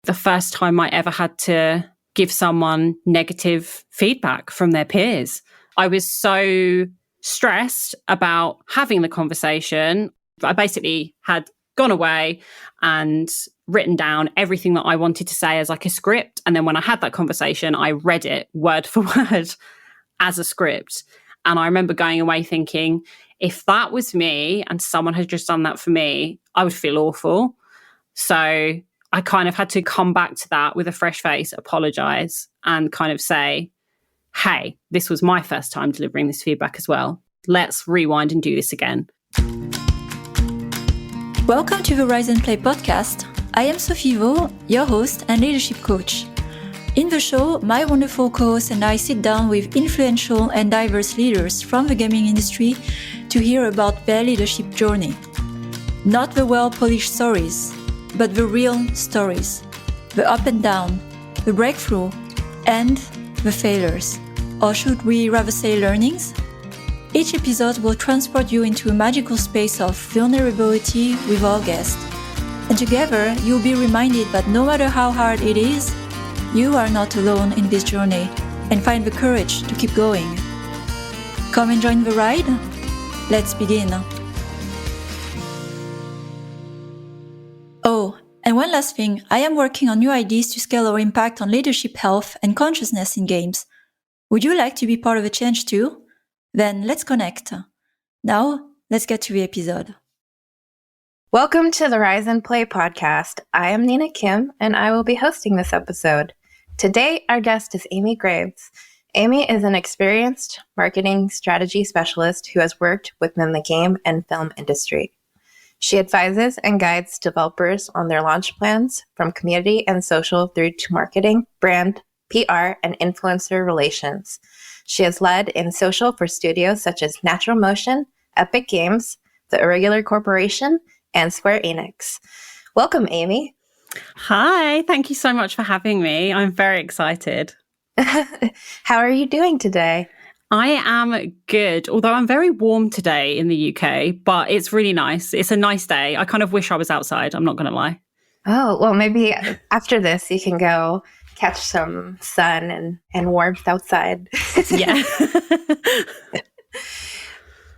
the first time I ever had to give someone negative feedback from their peers. I was so stressed about having the conversation. I basically had gone away and written down everything that I wanted to say as like a script. And then when I had that conversation, I read it word for word as a script. And I remember going away thinking, if that was me and someone had just done that for me, I would feel awful. So I kind of had to come back to that with a fresh face, apologize, and kind of say, hey, this was my first time delivering this feedback as well. Let's rewind and do this again. Welcome to the Rise and Play podcast. I am Sophie Vaux, your host and leadership coach. In the show, my wonderful co-host and I sit down with influential and diverse leaders from the gaming industry to hear about their leadership journey. Not the well-polished stories, but the real stories. The up and down, the breakthrough, and the failures. Or should we rather say learnings? Each episode will transport you into a magical space of vulnerability with our guest. And together, you'll be reminded that no matter how hard it is, you are not alone in this journey and find the courage to keep going. Come and join the ride. Let's begin. Oh, and one last thing, I am working on new ideas to scale our impact on leadership health and consciousness in games. Would you like to be part of the change too? Then let's connect. Now, let's get to the episode. Welcome to the Rise and Play podcast. I am Nina Kim, and I will be hosting this episode. Today, our guest is Amy Graves. Amy is an experienced marketing strategy specialist who has worked within the game and film industry. She advises and guides developers on their launch plans from community and social through to marketing, brand, PR, and influencer relations. She has led in social for studios such as Natural Motion, Epic Games, The Irregular Corporation, and Square Enix. Welcome, Amy. Hi, thank you so much for having me. I'm very excited. How are you doing today? I am good, although I'm very warm today in the UK, but it's really nice. It's a nice day. I kind of wish I was outside, I'm not going to lie. Oh, well, maybe after this you can go catch some sun and warmth outside. Yeah.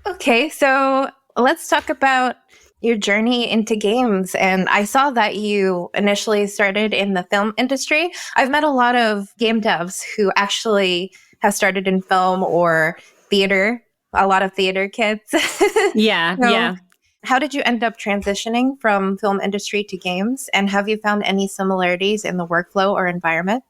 Okay, so let's talk about your journey into games. And I saw that you initially started in the film industry. I've met a lot of game devs who actually have started in film or theater, a lot of theater kids. Yeah, So yeah. how did you end up transitioning from film industry to games? And have you found any similarities in the workflow or environment?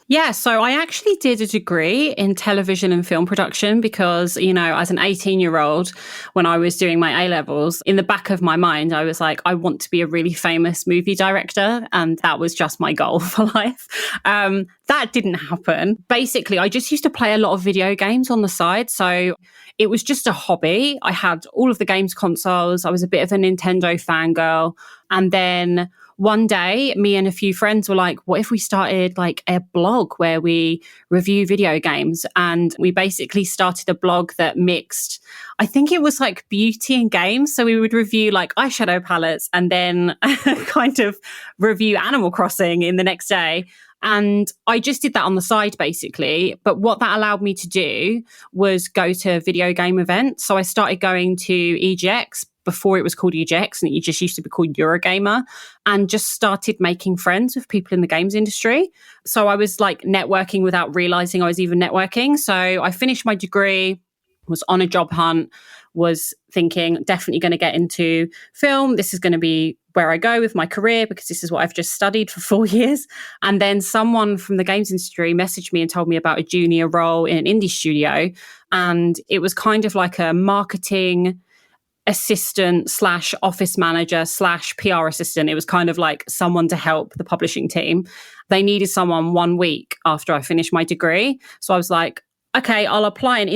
Yeah, so I actually did a degree in television and film production because, you know, as an 18-year-old, when I was doing my A-levels, in the back of my mind, I was like, I want to be a really famous movie director. And that was just my goal for life. That didn't happen. Basically, I just used to play a lot of video games on the side. So it was just a hobby. I had all of the games consoles. I was a bit of a Nintendo fangirl. And then one day, me and a few friends were like, what if we started like a blog where we review video games? And we basically started a blog that mixed, I think it was like beauty and games. So we would review like eyeshadow palettes and then kind of review Animal Crossing in the next day. And I just did that on the side, basically. But what that allowed me to do was go to video game events. So I started going to EGX before it was called EGX, and it just used to be called Eurogamer, and just started making friends with people in the games industry. So I was like networking without realizing I was even networking. So I finished my degree, was on a job hunt, was thinking definitely going to get into film. This is going to be where I go with my career because this is what I've just studied for 4 years. And then someone from the games industry messaged me and told me about a junior role in an indie studio. And it was kind of like a marketing assistant / office manager / PR assistant. It was kind of like someone to help the publishing team. They needed someone 1 week after I finished my degree. So I was like, okay, I'll apply an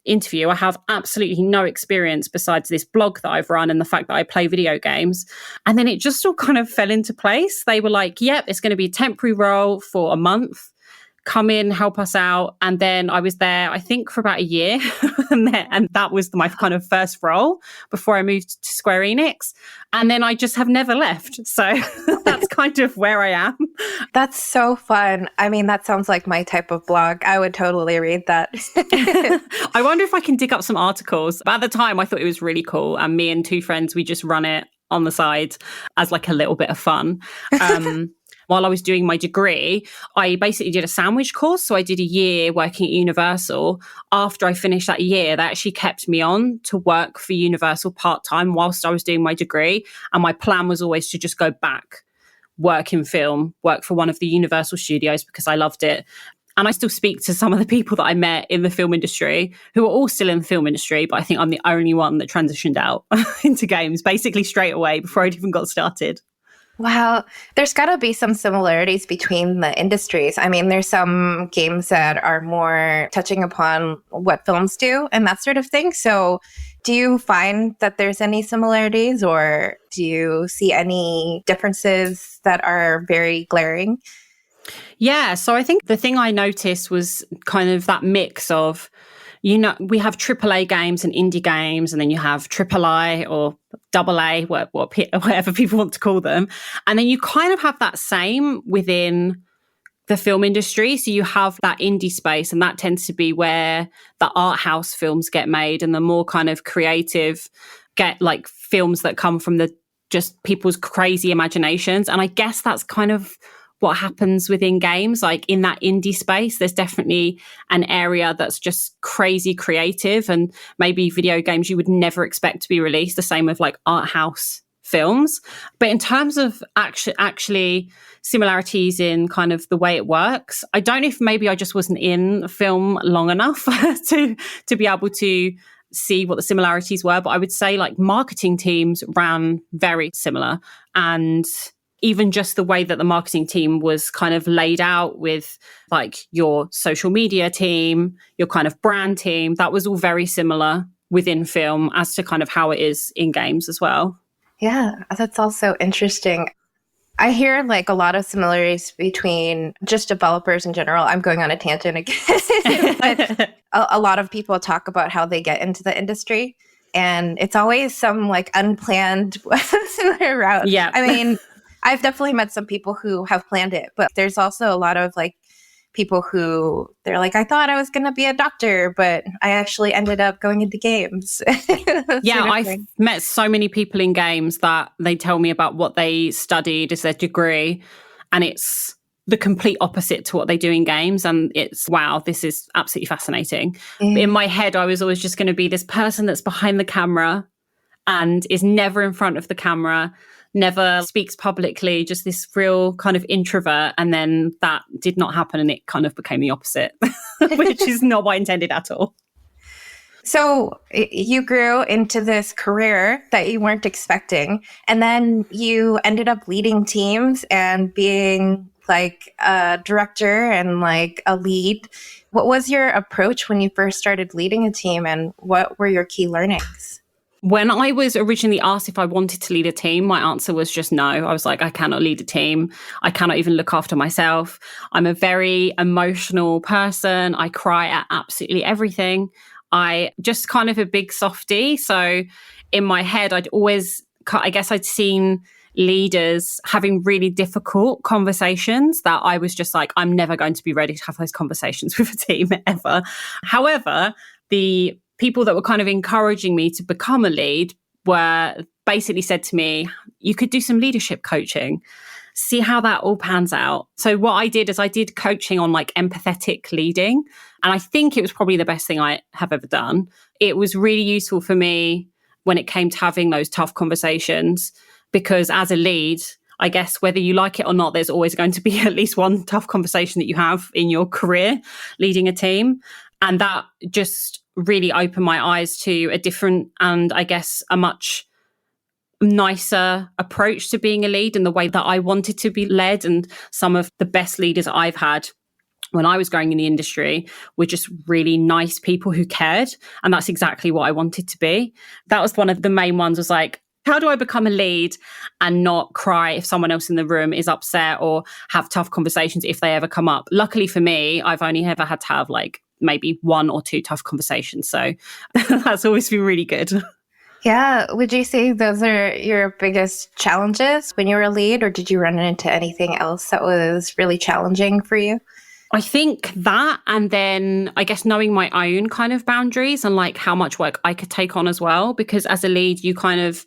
interview. I have absolutely no experience besides this blog that I've run and the fact that I play video games. And then it just all kind of fell into place. They were like, yep, it's going to be a temporary role for a month. come in, help us out. And then I was there, I think, for about a year. And that was my kind of first role before I moved to Square Enix. And then I just have never left. So that's kind of where I am. That's so fun. I mean, that sounds like my type of blog. I would totally read that. I wonder if I can dig up some articles. But at the time, I thought it was really cool. And me and two friends, we just run it on the side as like a little bit of fun. While I was doing my degree, I basically did a sandwich course. So I did a year working at Universal. After I finished that year, they actually kept me on to work for Universal part-time whilst I was doing my degree. And my plan was always to just go back, work in film, work for one of the Universal studios because I loved it. And I still speak to some of the people that I met in the film industry who are all still in the film industry, but I think I'm the only one that transitioned out into games basically straight away before I'd even got started. Wow. There's got to be some similarities between the industries. I mean, there's some games that are more touching upon what films do and that sort of thing. So do you find that there's any similarities, or do you see any differences that are very glaring? Yeah. So I think the thing I noticed was kind of that mix of, we have AAA games and indie games, and then you have AAA or AA, whatever people want to call them. And then you kind of have that same within the film industry. So you have that indie space, and that tends to be where the art house films get made, and the more kind of creative get like films that come from the just people's crazy imaginations. And I guess that's kind of what happens within games. Like in that indie space, there's definitely an area that's just crazy creative, and maybe video games you would never expect to be released, the same with like art house films. But in terms of actually similarities in kind of the way it works, I don't know if maybe I just wasn't in film long enough to be able to see what the similarities were. But I would say like marketing teams ran very similar, and even just the way that the marketing team was kind of laid out with like your social media team, your kind of brand team, that was all very similar within film as to kind of how it is in games as well. Yeah, that's also interesting. I hear like a lot of similarities between just developers in general. I'm going on a tangent again. But a lot of people talk about how they get into the industry, and it's always some like unplanned route. Yeah. I mean, I've definitely met some people who have planned it, but there's also a lot of like people who they're like, I thought I was going to be a doctor, but I actually ended up going into games. Yeah, I've met so many people in games that they tell me about what they studied as their degree, and it's the complete opposite to what they do in games. And it's, wow, this is absolutely fascinating. Mm. In my head, I was always just going to be this person that's behind the camera and is never in front of the camera, never speaks publicly, just this real kind of introvert. And then that did not happen, and it kind of became the opposite, which is not what I intended at all. So you grew into this career that you weren't expecting, and then you ended up leading teams and being like a director and like a lead. What was your approach when you first started leading a team, and what were your key learnings? When I was originally asked if I wanted to lead a team, my answer was just no. I was like, I cannot lead a team. I cannot even look after myself. I'm a very emotional person. I cry at absolutely everything. I just kind of a big softie. So in my head, I guess I'd seen leaders having really difficult conversations that I was just like, I'm never going to be ready to have those conversations with a team ever. However, the people that were kind of encouraging me to become a lead were basically said to me, you could do some leadership coaching, see how that all pans out. So what I did is I did coaching on like empathetic leading. And I think it was probably the best thing I have ever done. It was really useful for me when it came to having those tough conversations, because as a lead, I guess whether you like it or not, there's always going to be at least one tough conversation that you have in your career leading a team. And that just really opened my eyes to a different and I guess a much nicer approach to being a lead and the way that I wanted to be led. And some of the best leaders I've had when I was growing in the industry were just really nice people who cared. And that's exactly what I wanted to be. That was one of the main ones, was like, how do I become a lead and not cry if someone else in the room is upset or have tough conversations if they ever come up? Luckily for me, I've only ever had to have like maybe 1 or 2 tough conversations. So that's always been really good. Yeah. Would you say those are your biggest challenges when you were a lead, or did you run into anything else that was really challenging for you? I think that, and then I guess knowing my own kind of boundaries and like how much work I could take on as well. Because as a lead, you kind of,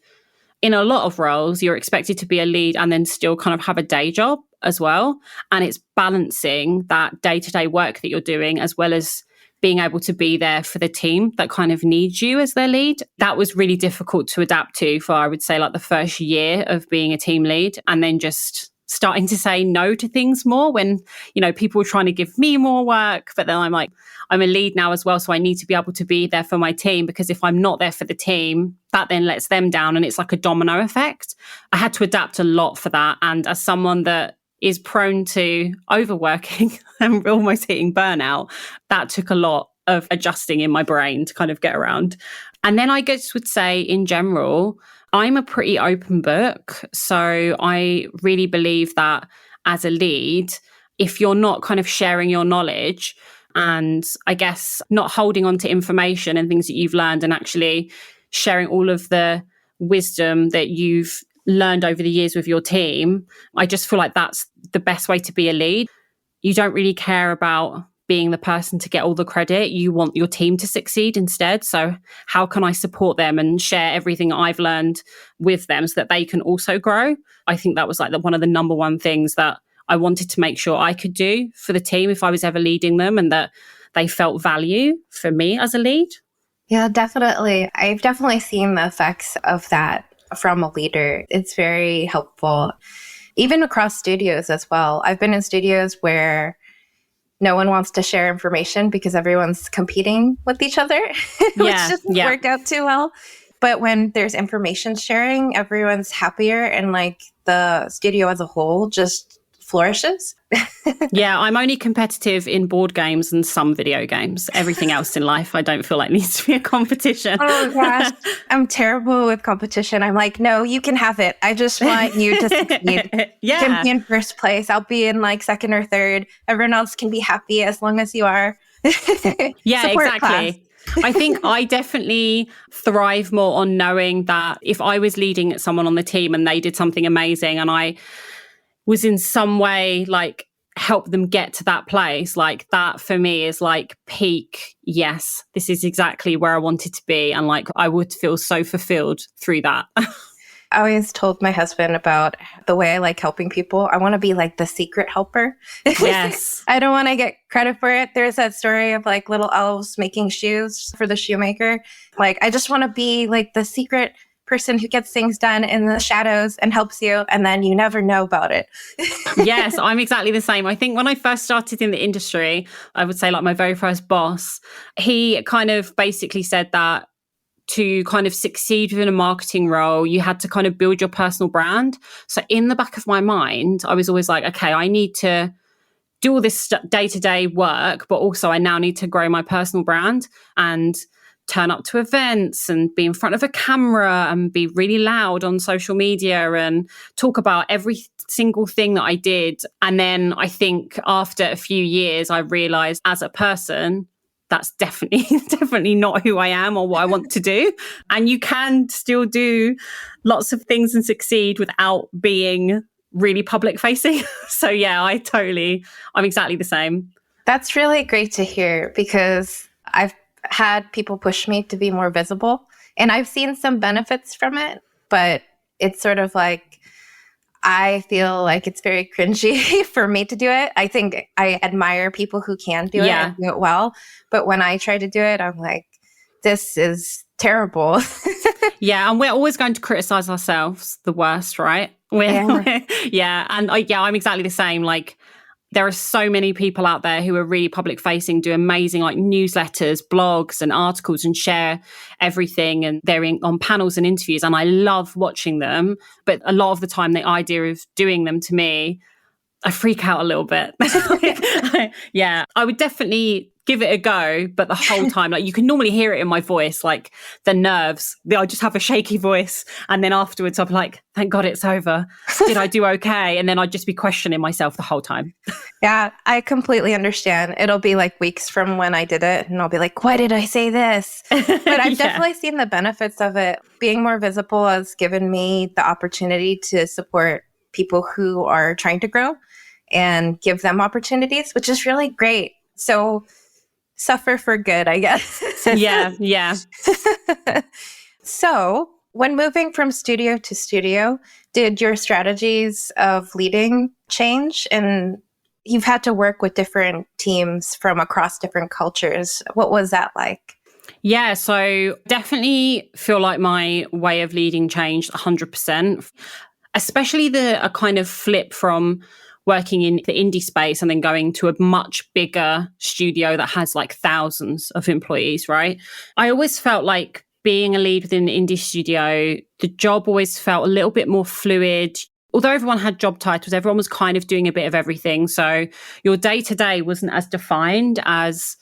in a lot of roles, you're expected to be a lead and then still kind of have a day job as well. And it's balancing that day-to-day work that you're doing as well as being able to be there for the team that kind of needs you as their lead. That was really difficult to adapt to for, I would say, like the first year of being a team lead, and then just starting to say no to things more when, you know, people were trying to give me more work. But then I'm like, I'm a lead now as well, so I need to be able to be there for my team, because if I'm not there for the team, that then lets them down and it's like a domino effect. I had to adapt a lot for that. And as someone that is prone to overworking and almost hitting burnout, that took a lot of adjusting in my brain to kind of get around. And then I just would say in general, I'm a pretty open book. So I really believe that as a lead, if you're not kind of sharing your knowledge and I guess not holding on to information and things that you've learned and actually sharing all of the wisdom that you've learned over the years with your team, I just feel like that's the best way to be a lead. You don't really care about being the person to get all the credit. You want your team to succeed instead. So how can I support them and share everything I've learned with them so that they can also grow? I think that was like one of the number one things that I wanted to make sure I could do for the team if I was ever leading them, and that they felt value for me as a lead. Yeah, definitely. I've definitely seen the effects of that from a leader. It's very helpful, even across studios as well. I've been in studios where no one wants to share information because everyone's competing with each other, which doesn't work out too well. But when there's information sharing, everyone's happier and like the studio as a whole just flourishes. Yeah, I'm only competitive in board games and some video games. Everything else in life, I don't feel like needs to be a competition. Oh gosh, I'm terrible with competition. I'm like, no, you can have it. I just want you to succeed. Yeah. You can be in first place. I'll be in like second or third. Everyone else can be happy as long as you are. Yeah, Support exactly. class. I think I definitely thrive more on knowing that if I was leading someone on the team and they did something amazing and I was in some way like help them get to that place, like that for me is like peak. Yes, this is exactly where I wanted to be. And like, I would feel so fulfilled through that. I always told my husband about the way I like helping people. I want to be like the secret helper. Yes. I don't want to get credit for it. There's that story of like little elves making shoes for the shoemaker. Like, I just want to be like the secret person who gets things done in the shadows and helps you, and then you never know about it. Yes, I'm exactly the same. I think when I first started in the industry, I would say like my very first boss, he kind of basically said that to kind of succeed within a marketing role, you had to kind of build your personal brand. So in the back of my mind, I was always like, okay, I need to do all this day-to-day work, but also I now need to grow my personal brand and turn up to events and be in front of a camera and be really loud on social media and talk about every single thing that I did. And then I think after a few years, I realized as a person, that's definitely not who I am or what I want to do. And you can still do lots of things and succeed without being really public facing. So yeah, I'm exactly the same. That's really great to hear, because I've had people push me to be more visible, and I've seen some benefits from it, but it's sort of like, I feel like it's very cringy for me to do it. I think I admire people who can do it and do it well. But when I try to do it, I'm like, this is terrible. Yeah. And we're always going to criticize ourselves the worst, right? Yeah. And I'm exactly the same. Like, there are so many people out there who are really public facing, do amazing like newsletters, blogs and articles and share everything. And they're on panels and interviews. And I love watching them. But a lot of the time, the idea of doing them, to me, I freak out a little bit. Yeah, I would definitely give it a go, but the whole time, like you can normally hear it in my voice, like the nerves. I just have a shaky voice, and then afterwards I'm like, thank God it's over. Did I do okay? And then I'd just be questioning myself the whole time. Yeah, I completely understand. It'll be like weeks from when I did it, and I'll be like, why did I say this? But I've definitely seen the benefits of it. Being more visible has given me the opportunity to support people who are trying to grow and give them opportunities, which is really great. So suffer for good, I guess. Yeah. So when moving from studio to studio, did your strategies of leading change? And you've had to work with different teams from across different cultures. What was that like? Yeah, so definitely feel like my way of leading changed 100%, especially a kind of flip from working in the indie space and then going to a much bigger studio that has like thousands of employees, right? I always felt like being a lead within an indie studio, the job always felt a little bit more fluid. Although everyone had job titles, everyone was kind of doing a bit of everything. So your day-to-day wasn't as defined as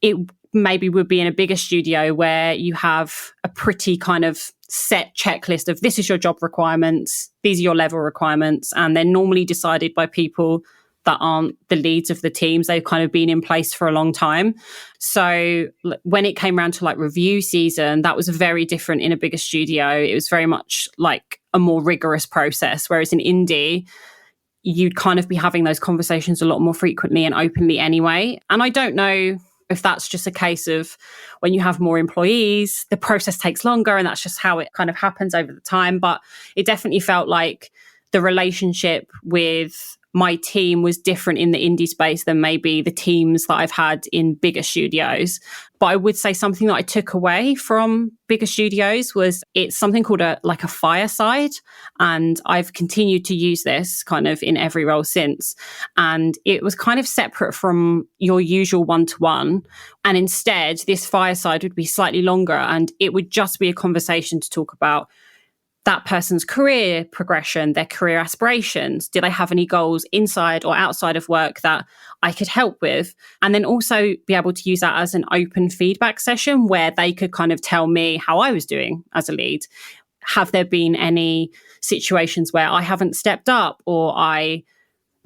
it maybe would be in a bigger studio where you have a pretty kind of set checklist of this is your job requirements, these are your level requirements, and they're normally decided by people that aren't the leads of the teams. They've kind of been in place for a long time. So when it came around to like review season, that was very different in a bigger studio. It was very much like a more rigorous process, whereas in indie, you'd kind of be having those conversations a lot more frequently and openly anyway. And I don't know if that's just a case of when you have more employees, the process takes longer, and that's just how it kind of happens over the time. But it definitely felt like the relationship with my team was different in the indie space than maybe the teams that I've had in bigger studios. But I would say something that I took away from bigger studios was it's something called a fireside. And I've continued to use this kind of in every role since. And it was kind of separate from your usual one-to-one. And instead, this fireside would be slightly longer, and it would just be a conversation to talk about that person's career progression, their career aspirations. Do they have any goals inside or outside of work that I could help with? And then also be able to use that as an open feedback session where they could kind of tell me how I was doing as a lead. Have there been any situations where I haven't stepped up or I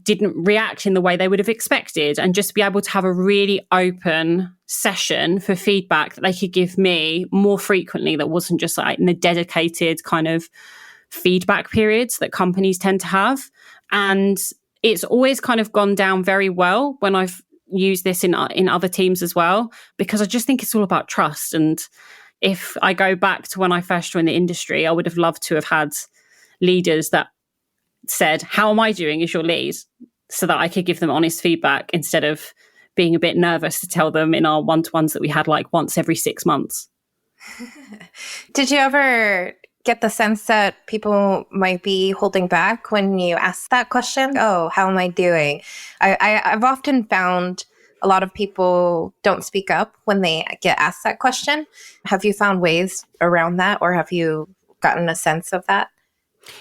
didn't react in the way they would have expected, and just be able to have a really open session for feedback that they could give me more frequently, that wasn't just like in the dedicated kind of feedback periods that companies tend to have. And it's always kind of gone down very well when I've used this in other teams as well, because I just think it's all about trust. And if I go back to when I first joined the industry, I would have loved to have had leaders that said, how am I doing as your lead? So that I could give them honest feedback instead of being a bit nervous to tell them in our one-to-ones that we had like once every 6 months. Did you ever get the sense that people might be holding back when you ask that question? Oh, how am I doing? I've often found a lot of people don't speak up when they get asked that question. Have you found ways around that, or have you gotten a sense of that?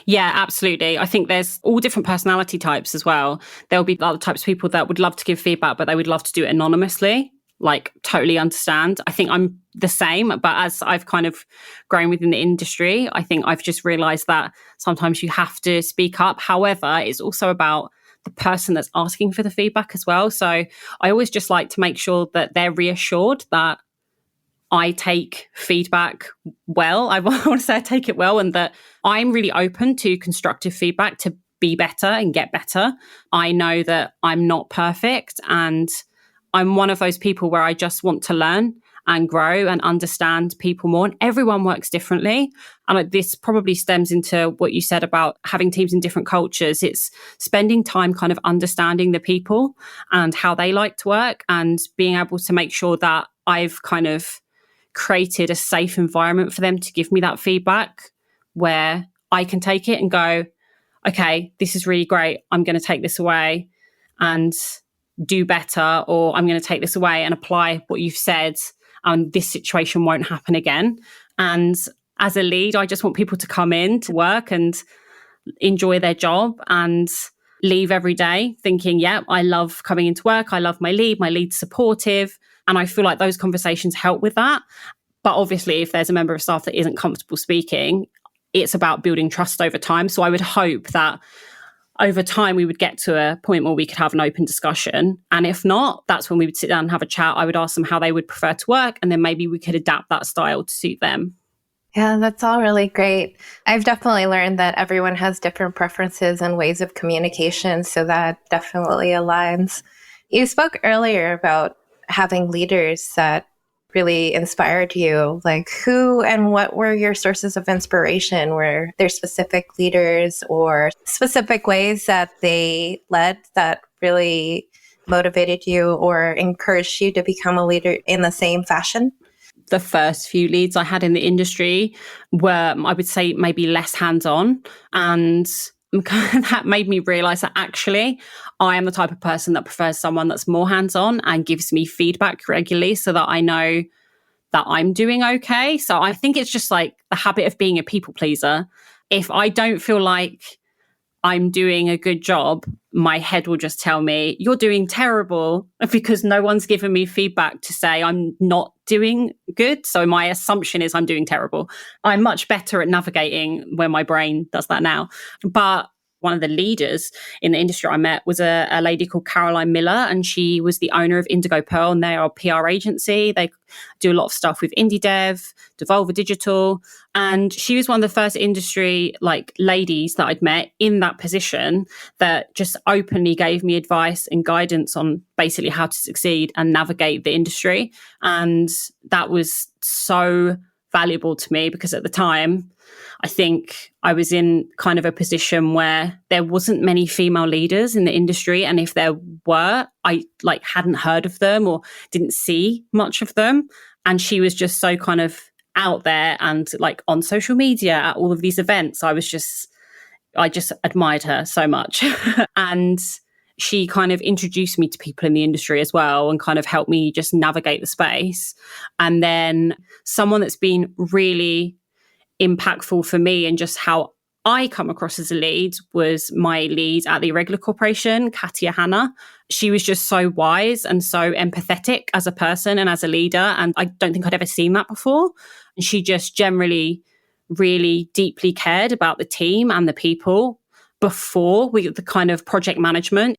Yeah, absolutely. I think there's all different personality types as well. There'll be other types of people that would love to give feedback, but they would love to do it anonymously. Like, totally understand. I think I'm the same, but as I've kind of grown within the industry, I think I've just realized that sometimes you have to speak up. However, it's also about the person that's asking for the feedback as well. So I always just like to make sure that they're reassured that I take feedback well. I want to say I take it well, and that I'm really open to constructive feedback to be better and get better. I know that I'm not perfect, and I'm one of those people where I just want to learn and grow and understand people more. And everyone works differently. And this probably stems into what you said about having teams in different cultures. It's spending time kind of understanding the people and how they like to work, and being able to make sure that I've kind of created a safe environment for them to give me that feedback where I can take it and go, okay, this is really great. I'm going to take this away and do better, or I'm going to take this away and apply what you've said, and this situation won't happen again. And as a lead, I just want people to come in to work and enjoy their job and leave every day thinking, yeah, I love coming into work. I love my lead's supportive. And I feel like those conversations help with that. But obviously, if there's a member of staff that isn't comfortable speaking, it's about building trust over time. So I would hope that over time we would get to a point where we could have an open discussion. And if not, that's when we would sit down and have a chat. I would ask them how they would prefer to work, and then maybe we could adapt that style to suit them. Yeah, that's all really great. I've definitely learned that everyone has different preferences and ways of communication, so that definitely aligns. You spoke earlier about having leaders that really inspired you. Like, who and what were your sources of inspiration? Were there specific leaders or specific ways that they led that really motivated you or encouraged you to become a leader in the same fashion? The first few leads I had in the industry were, I would say, maybe less hands-on. And that made me realize that actually I am the type of person that prefers someone that's more hands-on and gives me feedback regularly so that I know that I'm doing okay. So I think it's just like the habit of being a people pleaser. If I don't feel like I'm doing a good job, my head will just tell me, you're doing terrible, because no one's given me feedback to say I'm not doing good. So my assumption is I'm doing terrible. I'm much better at navigating when my brain does that now. But one of the leaders in the industry I met was a lady called Caroline Miller, and she was the owner of Indigo Pearl, and they are a PR agency. They do a lot of stuff with Indie Dev, Devolver Digital, and she was one of the first industry ladies that I'd met in that position that just openly gave me advice and guidance on basically how to succeed and navigate the industry. And that was so valuable to me because at the time, I think I was in kind of a position where there wasn't many female leaders in the industry. And if there were, I hadn't heard of them or didn't see much of them. And she was just so kind of out there and on social media at all of these events. I just admired her so much. And she kind of introduced me to people in the industry as well and kind of helped me just navigate the space. And then someone that's been really impactful for me and just how I come across as a lead was my lead at the Irregular Corporation, Katia Hanna. She was just so wise and so empathetic as a person and as a leader. And I don't think I'd ever seen that before. And she just generally really deeply cared about the team and the people before the kind of project management.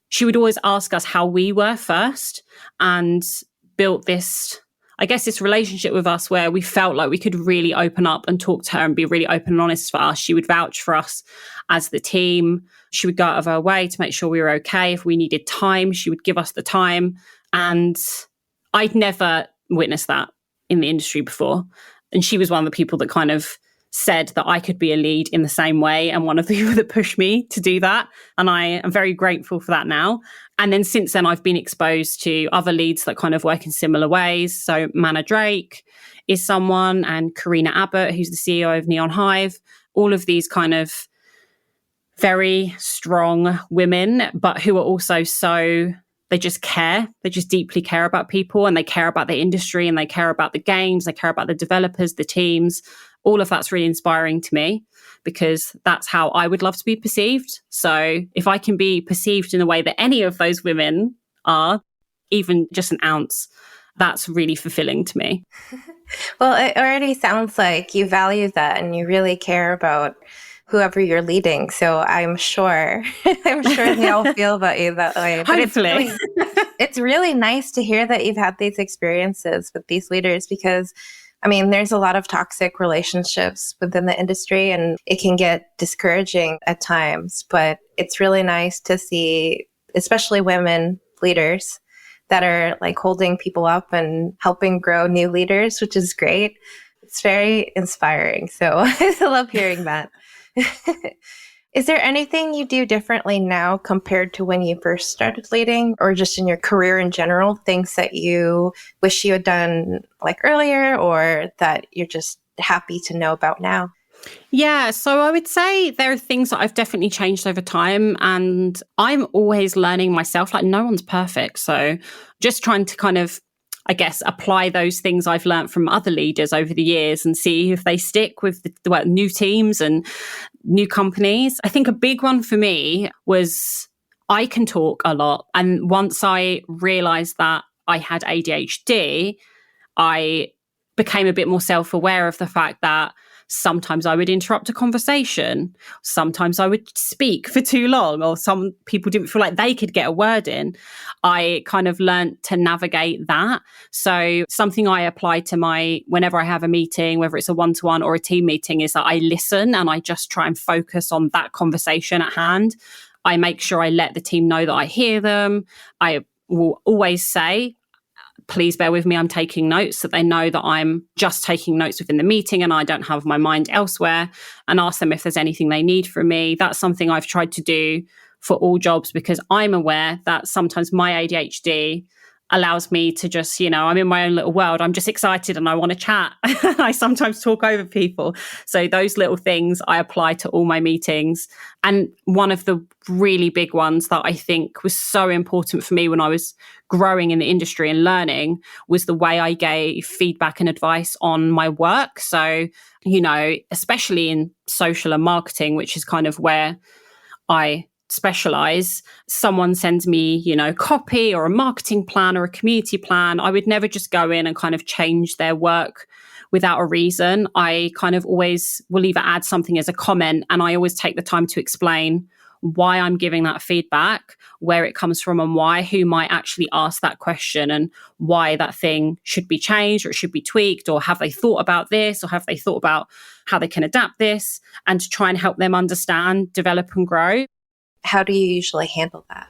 She would always ask us how we were first and built this relationship with us where we felt like we could really open up and talk to her and be really open and honest for us. She would vouch for us as the team. She would go out of her way to make sure we were okay. If we needed time, she would give us the time. And I'd never witnessed that in the industry before. And she was one of the people that kind of said that I could be a lead in the same way, and one of the people that pushed me to do that. And I am very grateful for that now. And then since then, I've been exposed to other leads that kind of work in similar ways. So Manna Drake is someone, and Karina Abbott, who's the CEO of Neon Hive. All of these kind of very strong women, but who are also they just care. They just deeply care about people, and they care about the industry, and they care about the games. They care about the developers, the teams. All of that's really inspiring to me because that's how I would love to be perceived. So if I can be perceived in a way that any of those women are, even just an ounce, that's really fulfilling to me. Well, it already sounds like you value that and you really care about whoever you're leading. So I'm sure they all feel about you that way. But hopefully. It's really nice to hear that you've had these experiences with these leaders because there's a lot of toxic relationships within the industry and it can get discouraging at times, but it's really nice to see, especially women leaders that are holding people up and helping grow new leaders, which is great. It's very inspiring. So I love hearing that. Is there anything you do differently now compared to when you first started leading, or just in your career in general, things that you wish you had done earlier or that you're just happy to know about now? Yeah, so I would say there are things that I've definitely changed over time, and I'm always learning myself. No one's perfect. So just trying to kind of I guess, apply those things I've learned from other leaders over the years and see if they stick with the new teams and new companies. I think a big one for me was I can talk a lot. And once I realized that I had ADHD, I became a bit more self-aware of the fact that sometimes I would interrupt a conversation. Sometimes I would speak for too long, or some people didn't feel like they could get a word in. I kind of learned to navigate that. So something I apply to whenever I have a meeting, whether it's a one-to-one or a team meeting, is that I listen and I just try and focus on that conversation at hand. I make sure I let the team know that I hear them. I will always say, please bear with me, I'm taking notes, so they know that I'm just taking notes within the meeting and I don't have my mind elsewhere, and ask them if there's anything they need from me. That's something I've tried to do for all jobs, because I'm aware that sometimes my ADHD allows me to just, I'm in my own little world. I'm just excited and I want to chat. I sometimes talk over people. So those little things I apply to all my meetings. And one of the really big ones that I think was so important for me when I was growing in the industry and learning was the way I gave feedback and advice on my work. So, especially in social and marketing, which is kind of where I specialize, someone sends me, copy or a marketing plan or a community plan, I would never just go in and kind of change their work without a reason. I kind of always will either add something as a comment, and I always take the time to explain why I'm giving that feedback, where it comes from and why, who might actually ask that question, and why that thing should be changed or it should be tweaked, or have they thought about this, or have they thought about how they can adapt this, and to try and help them understand, develop and grow. How do you usually handle that?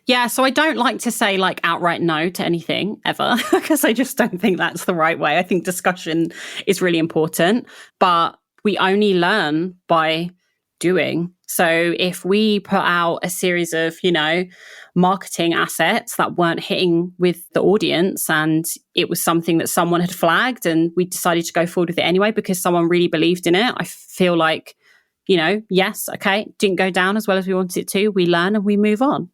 Yeah, so I don't like to say outright no to anything ever, because I just don't think that's the right way. I think discussion is really important, but we only learn by doing. So if we put out a series of, marketing assets that weren't hitting with the audience, and it was something that someone had flagged and we decided to go forward with it anyway because someone really believed in it, I feel like, yes, okay, didn't go down as well as we wanted it to. We learn and we move on.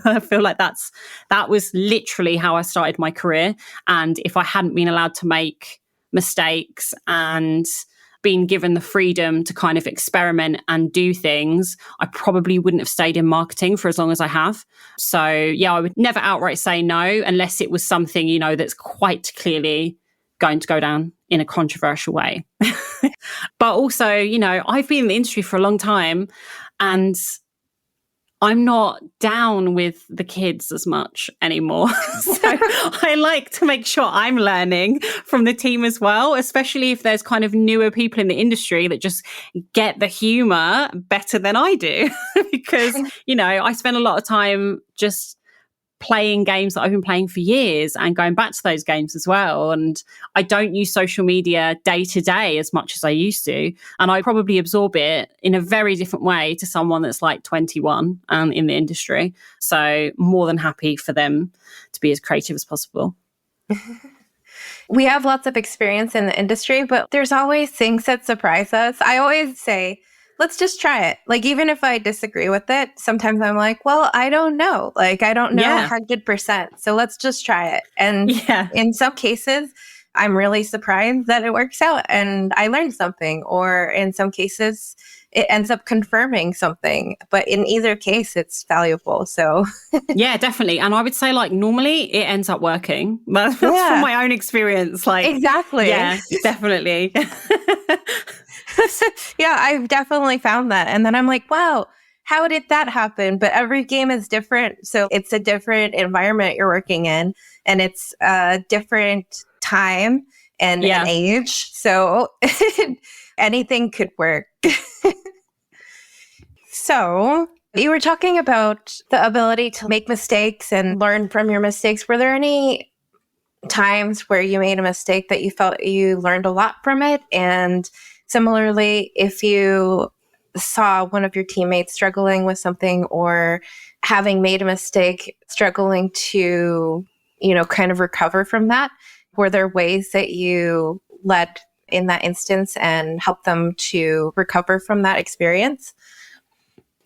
I feel like that was literally how I started my career. And if I hadn't been allowed to make mistakes and been given the freedom to kind of experiment and do things, I probably wouldn't have stayed in marketing for as long as I have. So yeah, I would never outright say no unless it was something, that's quite clearly going to go down in a controversial way. But also, I've been in the industry for a long time, and I'm not down with the kids as much anymore. So I like to make sure I'm learning from the team as well, especially if there's kind of newer people in the industry that just get the humor better than I do. Because, I spend a lot of time just playing games that I've been playing for years and going back to those games as well. And I don't use social media day to day as much as I used to. And I probably absorb it in a very different way to someone that's 21 and in the industry. So more than happy for them to be as creative as possible. We have lots of experience in the industry, but there's always things that surprise us. I always say, let's just try it. Even if I disagree with it, sometimes I'm like, well, I don't know. I don't know 100%. So let's just try it. And in some cases, I'm really surprised that it works out and I learned something. Or in some cases, it ends up confirming something. But in either case, it's valuable. So yeah, definitely. And I would say normally it ends up working. That's from my own experience. Exactly. Yeah, definitely. Yeah, I've definitely found that. And then I'm like, wow, how did that happen? But every game is different. So it's a different environment you're working in, and it's a different time and an age. So anything could work. So you were talking about the ability to make mistakes and learn from your mistakes. Were there any times where you made a mistake that you felt you learned a lot from it? And similarly, if you saw one of your teammates struggling with something or having made a mistake, struggling to, kind of recover from that, were there ways that you led in that instance and helped them to recover from that experience?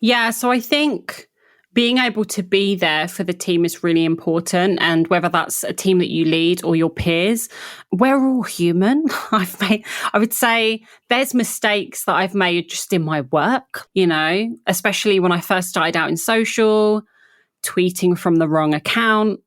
Yeah, so I think being able to be there for the team is really important. And whether that's a team that you lead or your peers, we're all human. I would say there's mistakes that I've made just in my work, especially when I first started out in social. Tweeting from the wrong account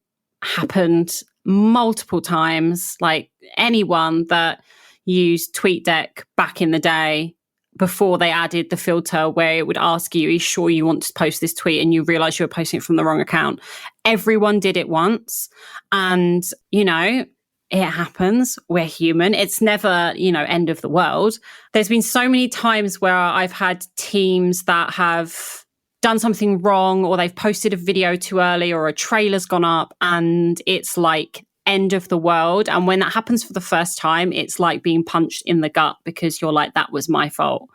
happened multiple times. Like anyone that used TweetDeck back in the day, before they added the filter where it would ask you, are you sure you want to post this tweet? And you realize you were posting it from the wrong account. Everyone did it once. And, it happens. We're human. It's never, end of the world. There's been so many times where I've had teams that have done something wrong, or they've posted a video too early, or a trailer's gone up, and it's like end of the world. And when that happens for the first time, it's like being punched in the gut, because you're like, that was my fault.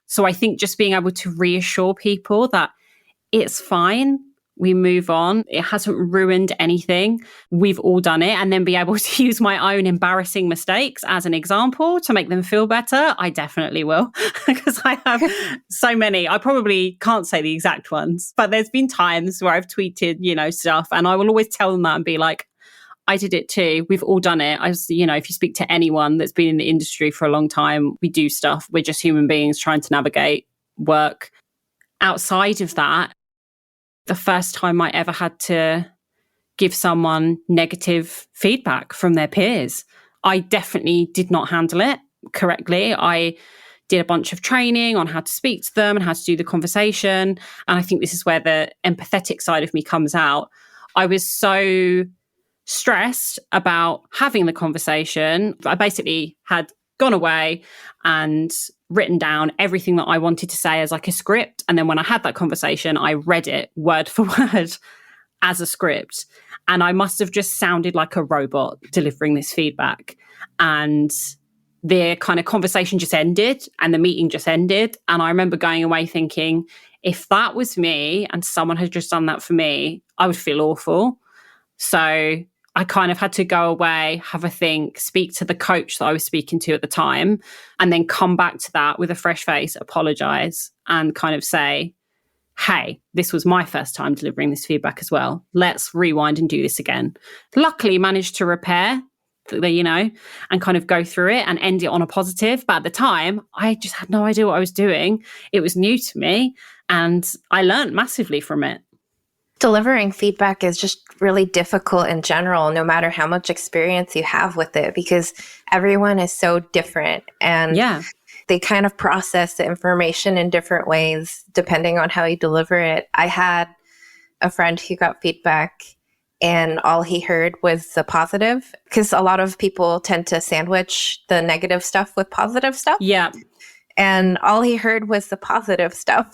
So I think just being able to reassure people that it's fine, we move on, it hasn't ruined anything, we've all done it, and then be able to use my own embarrassing mistakes as an example to make them feel better, I definitely will, because I have so many. I probably can't say the exact ones, but there's been times where I've tweeted, stuff, and I will always tell them that and be like, I did it too. We've all done it. If you speak to anyone that's been in the industry for a long time, we do stuff. We're just human beings trying to navigate work. Outside of that, the first time I ever had to give someone negative feedback from their peers, I definitely did not handle it correctly. I did a bunch of training on how to speak to them and how to do the conversation. And I think this is where the empathetic side of me comes out. I was so stressed about having the conversation. I basically had gone away and written down everything that I wanted to say as like a script. And then when I had that conversation, I read it word for word as a script. And I must have just sounded like a robot delivering this feedback. And the kind of conversation just ended and the meeting just ended. And I remember going away thinking, if that was me and someone had just done that for me, I would feel awful. So I kind of had to go away, have a think, speak to the coach that I was speaking to at the time, and then come back to that with a fresh face, apologize, and kind of say, hey, this was my first time delivering this feedback as well. Let's rewind and do this again. Luckily managed to repair, and kind of go through it and end it on a positive. But at the time, I just had no idea what I was doing. It was new to me, and I learned massively from it. Delivering feedback is just really difficult in general, no matter how much experience you have with it, because everyone is so different and they kind of process the information in different ways depending on how you deliver it. I had a friend who got feedback and all he heard was the positive, because a lot of people tend to sandwich the negative stuff with positive stuff. Yeah. And all he heard was the positive stuff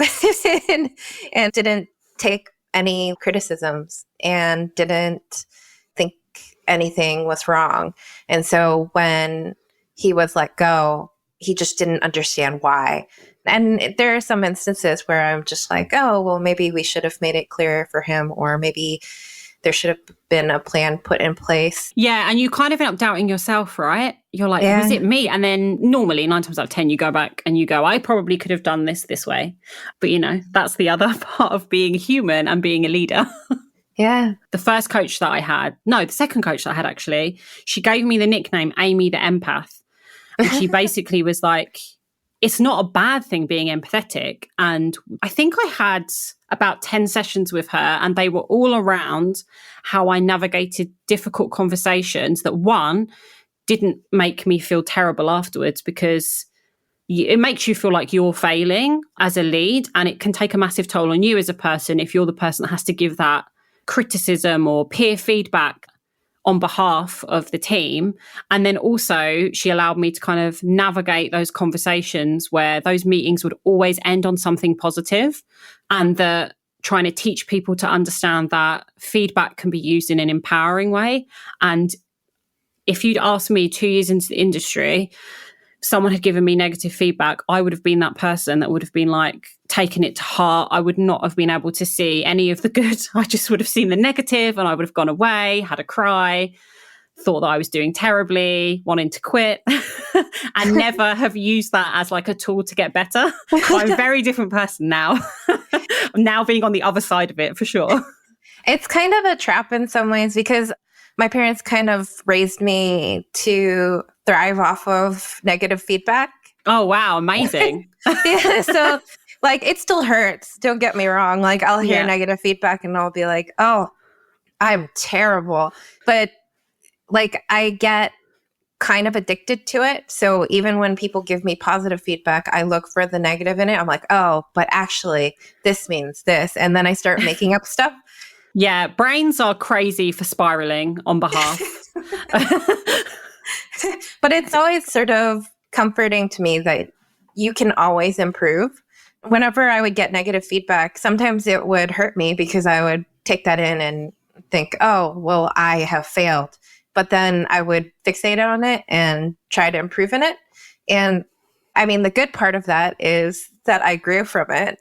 and didn't take any criticisms and didn't think anything was wrong. And so when he was let go, he just didn't understand why. And there are some instances where I'm just like, oh, well, maybe we should have made it clearer for him, or maybe there should have been a plan put in place. Yeah, and you kind of end up doubting yourself, right? You're like, was it me? And then normally 9 times out of 10, you go back and you go, I probably could have done this way. But, that's the other part of being human and being a leader. Yeah. The first coach that I had, the second coach that I had actually, she gave me the nickname Amy the Empath. And she basically was like, it's not a bad thing being empathetic. And I think I had about 10 sessions with her, and they were all around how I navigated difficult conversations that, one, didn't make me feel terrible afterwards, because it makes you feel like you're failing as a lead, and it can take a massive toll on you as a person if you're the person that has to give that criticism or peer feedback on behalf of the team. And then also she allowed me to kind of navigate those conversations where those meetings would always end on something positive, and that trying to teach people to understand that feedback can be used in an empowering way. And if you'd asked me 2 years into the industry, someone had given me negative feedback, I would have been that person that would have been like taken it to heart. I would not have been able to see any of the good. I just would have seen the negative, and I would have gone away, had a cry, thought that I was doing terribly, wanting to quit, and never have used that as like a tool to get better. I'm a very different person now. now being on the other side of it for sure. It's kind of a trap in some ways because my parents kind of raised me to thrive off of negative feedback. Oh, wow. Amazing. Yeah, so like it still hurts. Don't get me wrong. Like I'll hear Yeah. negative feedback and I'll be like, oh, I'm terrible. But like I get kind of addicted to it. So even when people give me positive feedback, I look for the negative in it. I'm like, oh, but actually this means this. And then I start making up stuff. Yeah. Brains are crazy for spiraling on behalf. But it's always sort of comforting to me that you can always improve. Whenever I would get negative feedback, sometimes it would hurt me because I would take that in and think, oh, well, I have failed. But then I would fixate on it and try to improve in it. And I mean, the good part of that is that I grew from it.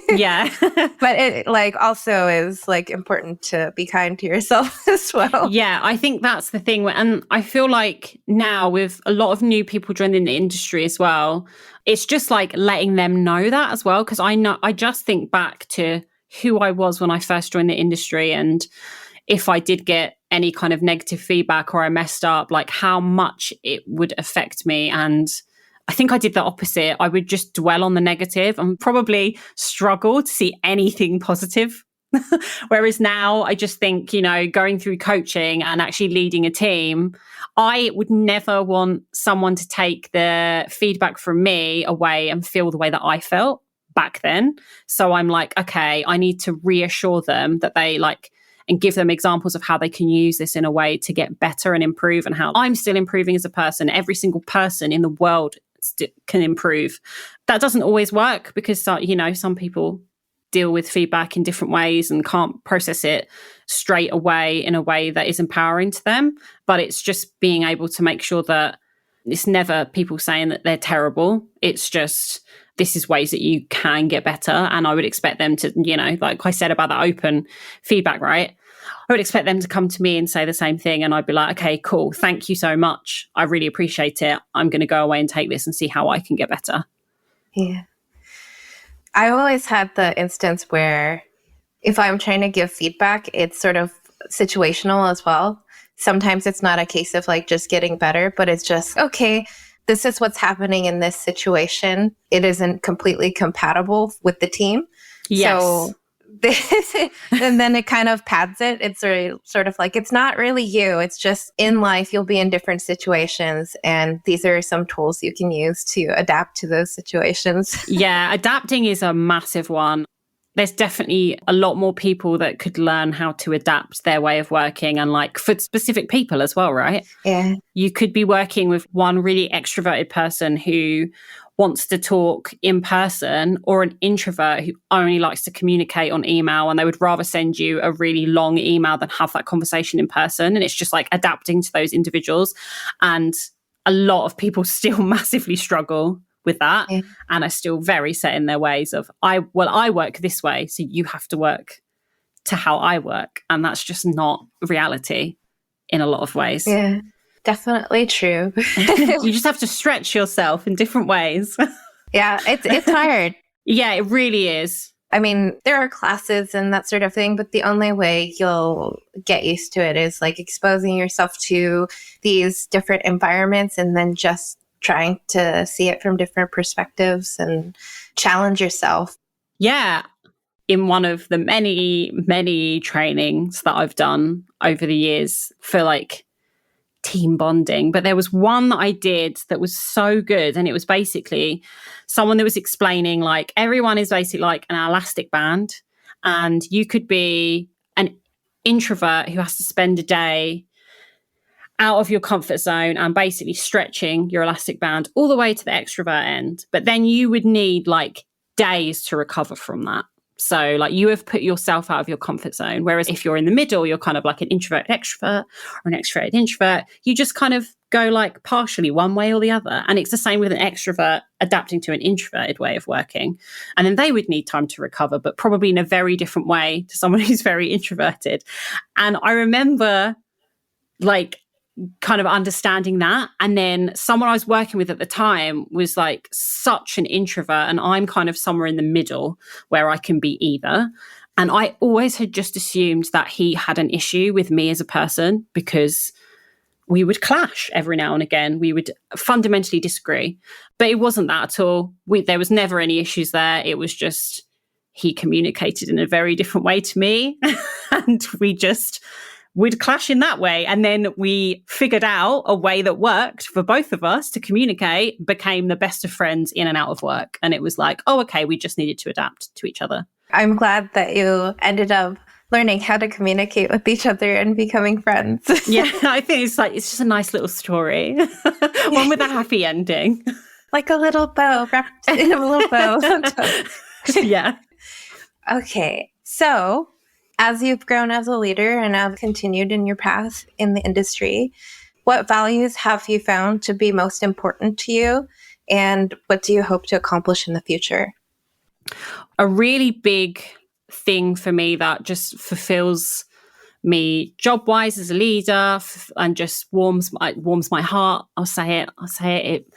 Yeah. But it like also is like important to be kind to yourself as well. Yeah, I think that's the thing. And I feel like now with a lot of new people joining the industry as well, it's just like letting them know that as well. Because I just think back to who I was when I first joined the industry. And if I did get any kind of negative feedback or I messed up, like how much it would affect me. And I think I did the opposite. I would just dwell on the negative and probably struggle to see anything positive. Whereas now I just think, going through coaching and actually leading a team, I would never want someone to take the feedback from me away and feel the way that I felt back then. So I'm like, okay, I need to reassure them that they and give them examples of how they can use this in a way to get better and improve, and how I'm still improving as a person. Every single person in the world can improve. That doesn't always work because, some people deal with feedback in different ways and can't process it straight away in a way that is empowering to them. But it's just being able to make sure that it's never people saying that they're terrible. It's just, this is ways that you can get better. And I would expect them to, like I said about the open feedback, right? I would expect them to come to me and say the same thing. And I'd be like, okay, cool. Thank you so much. I really appreciate it. I'm going to go away and take this and see how I can get better. Yeah. I always had the instance where if I'm trying to give feedback, it's sort of situational as well. Sometimes it's not a case of like just getting better, but it's just, okay, this is what's happening in this situation. It isn't completely compatible with the team. Yes. So and then it kind of pads it. It's sort of like, it's not really you. It's just in life, you'll be in different situations. And these are some tools you can use to adapt to those situations. Yeah, adapting is a massive one. There's definitely a lot more people that could learn how to adapt their way of working, and like for specific people as well, right? Yeah. You could be working with one really extroverted person who wants to talk in person, or an introvert who only likes to communicate on email, and they would rather send you a really long email than have that conversation in person. And it's just like adapting to those individuals. And a lot of people still massively struggle with that, and are still very set in their ways of, I work this way, so you have to work to how I work. And that's just not reality in a lot of ways. Yeah. Definitely true. You just have to stretch yourself in different ways. Yeah, it's hard. Yeah, it really is. I mean, there are classes and that sort of thing, but the only way you'll get used to it is like exposing yourself to these different environments and then just trying to see it from different perspectives and challenge yourself. Yeah. In one of the many, many trainings that I've done over the years for like team bonding, but there was one that I did that was so good, and it was basically someone that was explaining like everyone is basically like an elastic band, and you could be an introvert who has to spend a day out of your comfort zone and basically stretching your elastic band all the way to the extrovert end, but then you would need like days to recover from that. So like you have put yourself out of your comfort zone. Whereas if you're in the middle, you're kind of like an introverted extrovert or an extroverted introvert. You just kind of go like partially one way or the other. And it's the same with an extrovert adapting to an introverted way of working. And then they would need time to recover, but probably in a very different way to someone who's very introverted. And I remember like kind of understanding that. And then someone I was working with at the time was like such an introvert, and I'm kind of somewhere in the middle where I can be either. And I always had just assumed that he had an issue with me as a person because we would clash every now and again. We would fundamentally disagree, but it wasn't that at all. There was never any issues there. It was just he communicated in a very different way to me and we'd clash in that way. And then we figured out a way that worked for both of us to communicate, became the best of friends in and out of work. And it was like, oh, okay, we just needed to adapt to each other. I'm glad that you ended up learning how to communicate with each other and becoming friends. Yeah, I think it's just a nice little story. One with a happy ending. Like a little bow wrapped in a little bow. Yeah. Okay, so as you've grown as a leader and have continued in your path in the industry, what values have you found to be most important to you? And what do you hope to accomplish in the future? A really big thing for me that just fulfills me job-wise as a leader and just warms my heart. I'll say it. It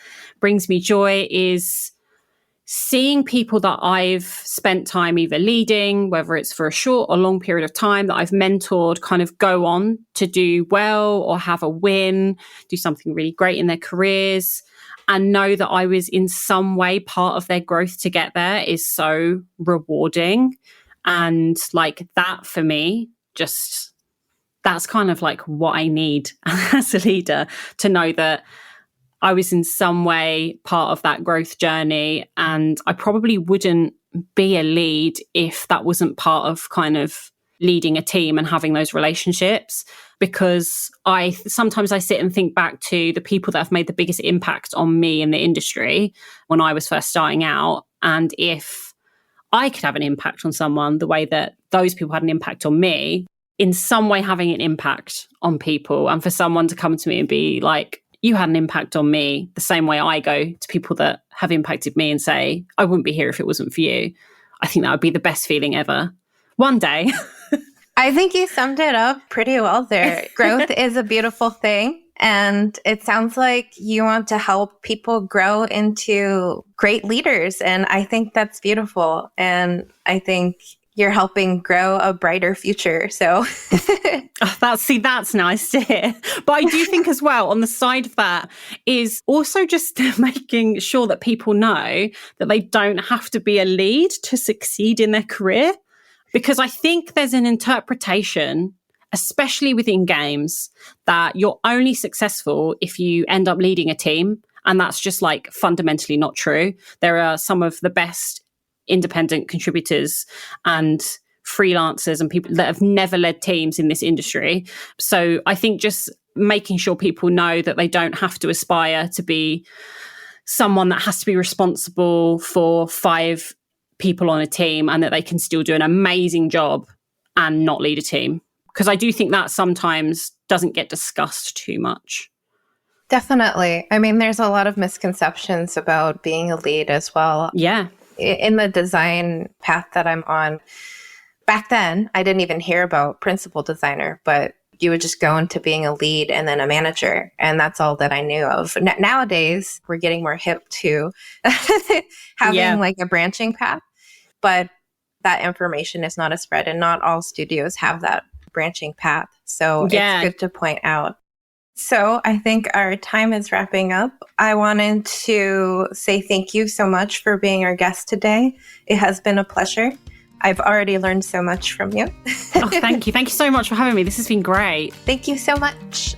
brings me joy is seeing people that I've spent time either leading, whether it's for a short or long period of time, that I've mentored, kind of go on to do well or have a win, do something really great in their careers, and know that I was in some way part of their growth to get there is so rewarding. And like that for me, just that's kind of like what I need as a leader, to know that I was in some way part of that growth journey. And I probably wouldn't be a lead if that wasn't part of kind of leading a team and having those relationships, because sometimes I sit and think back to the people that have made the biggest impact on me in the industry when I was first starting out. And if I could have an impact on someone the way that those people had an impact on me, in some way having an impact on people, and for someone to come to me and be like, you had an impact on me the same way I go to people that have impacted me and say, I wouldn't be here if it wasn't for you. I think that would be the best feeling ever. One day. I think you summed it up pretty well there. Growth is a beautiful thing. And it sounds like you want to help people grow into great leaders. And I think that's beautiful. And I think you're helping grow a brighter future. So that's nice to hear. But I do think as well, on the side of that, is also just making sure that people know that they don't have to be a lead to succeed in their career. Because I think there's an interpretation, especially within games, that you're only successful if you end up leading a team. And that's just like fundamentally not true. There are some of the best independent contributors and freelancers and people that have never led teams in this industry. So I think just making sure people know that they don't have to aspire to be someone that has to be responsible for 5 people on a team, and that they can still do an amazing job and not lead a team. Because I do think that sometimes doesn't get discussed too much. Definitely. I mean, there's a lot of misconceptions about being a lead as well. Yeah. In the design path that I'm on, back then, I didn't even hear about principal designer, but you would just go into being a lead and then a manager. And that's all that I knew of. Nowadays, we're getting more hip to having like a branching path, but that information is not as spread, and not all studios have that branching path. So it's good to point out. So I think our time is wrapping up. I wanted to say thank you so much for being our guest today. It has been a pleasure. I've already learned so much from you. Oh, thank you. Thank you so much for having me. This has been great. Thank you so much.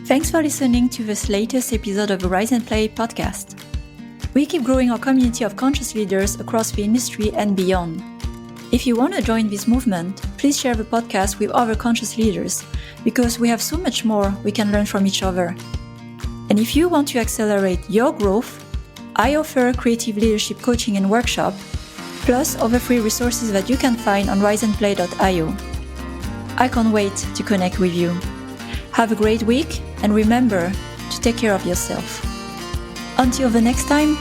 Thanks for listening to this latest episode of the Rise and Play podcast. We keep growing our community of conscious leaders across the industry and beyond. If you want to join this movement, please share the podcast with other conscious leaders, because we have so much more we can learn from each other. And if you want to accelerate your growth, I offer creative leadership coaching and workshop, plus other free resources that you can find on riseandplay.io. I can't wait to connect with you. Have a great week, and remember to take care of yourself. Until the next time,